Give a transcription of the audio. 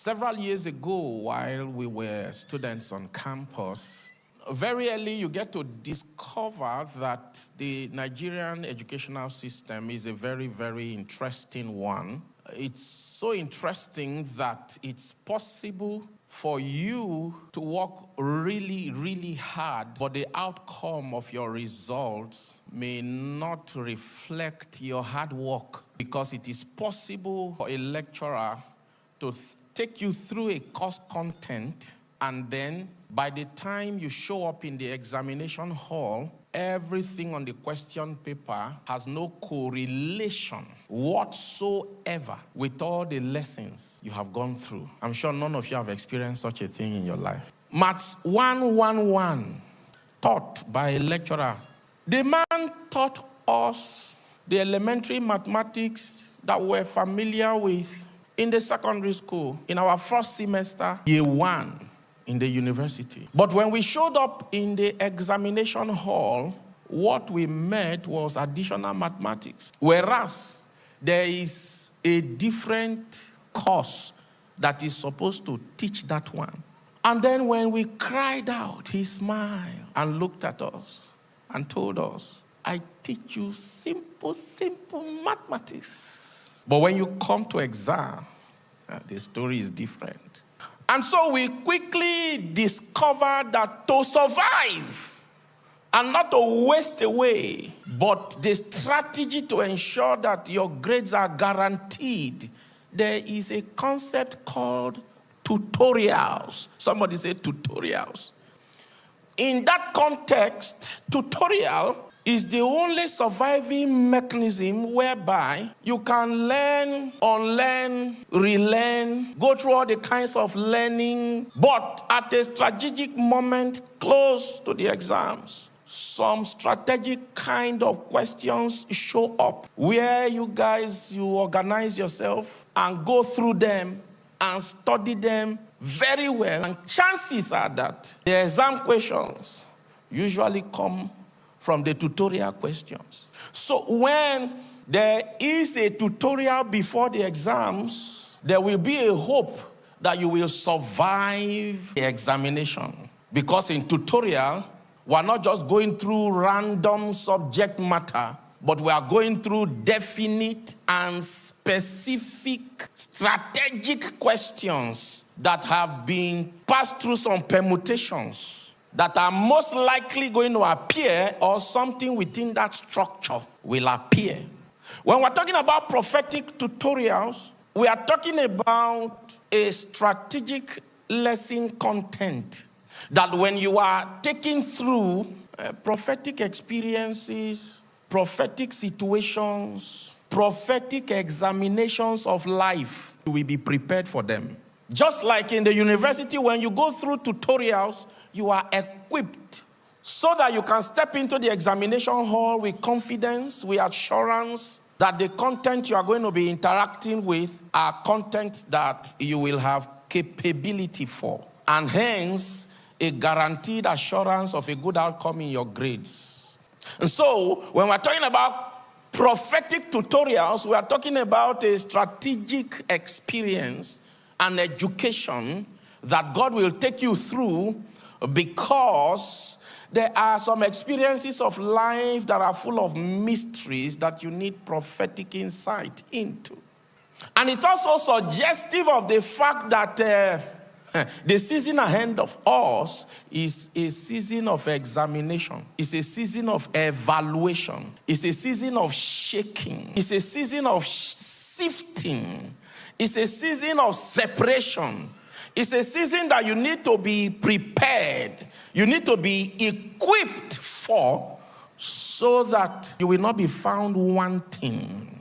Several years ago, while we were students on campus, very early you get to discover that the Nigerian educational system is a very, very interesting one. It's so interesting that it's possible for you to work really, really hard, but the outcome of your results may not reflect your hard work, because it is possible for a lecturer to take you through a course content, and then by the time you show up in the examination hall, everything on the question paper has no correlation whatsoever with all the lessons you have gone through. I'm sure none of you have experienced such a thing in your life. Maths 111, taught by a lecturer. The man taught us the elementary mathematics that we're familiar with in the secondary school, in our first semester, year one, in the university. But when we showed up in the examination hall, what we met was additional mathematics. Whereas there is a different course that is supposed to teach that one. And then when we cried out, he smiled and looked at us and told us, I teach you simple mathematics. But when you come to exam, the story is different. And so we quickly discovered that to survive and not to waste away, but the strategy to ensure that your grades are guaranteed, there is a concept called tutorials. Somebody say tutorials. In that context, tutorial is the only surviving mechanism whereby you can learn, unlearn, relearn, go through all the kinds of learning, but at a strategic moment close to the exams, some strategic kind of questions show up where you organize yourself and go through them and study them very well. And chances are that the exam questions usually come from the tutorial questions. So when there is a tutorial before the exams, there will be a hope that you will survive the examination. Because in tutorial, we're not just going through random subject matter, but we are going through definite and specific strategic questions that have been passed through some permutations that are most likely going to appear, or something within that structure will appear. When we're talking about prophetic tutorials, we are talking about a strategic lesson content that when you are taking through prophetic experiences, prophetic situations, prophetic examinations of life, you will be prepared for them. Just like in the university, when you go through tutorials, you are equipped so that you can step into the examination hall with confidence, with assurance that the content you are going to be interacting with are content that you will have capability for, and hence a guaranteed assurance of a good outcome in your grades. And so when we're talking about prophetic tutorials, we are talking about a strategic experience and education that God will take you through, because there are some experiences of life that are full of mysteries that you need prophetic insight into. And it's also suggestive of the fact that the season ahead of us is a season of examination. It's a season of evaluation. It's a season of shaking. It's a season of sifting. It's a season of separation. It's a season that you need to be prepared. You need to be equipped for, so that you will not be found wanting.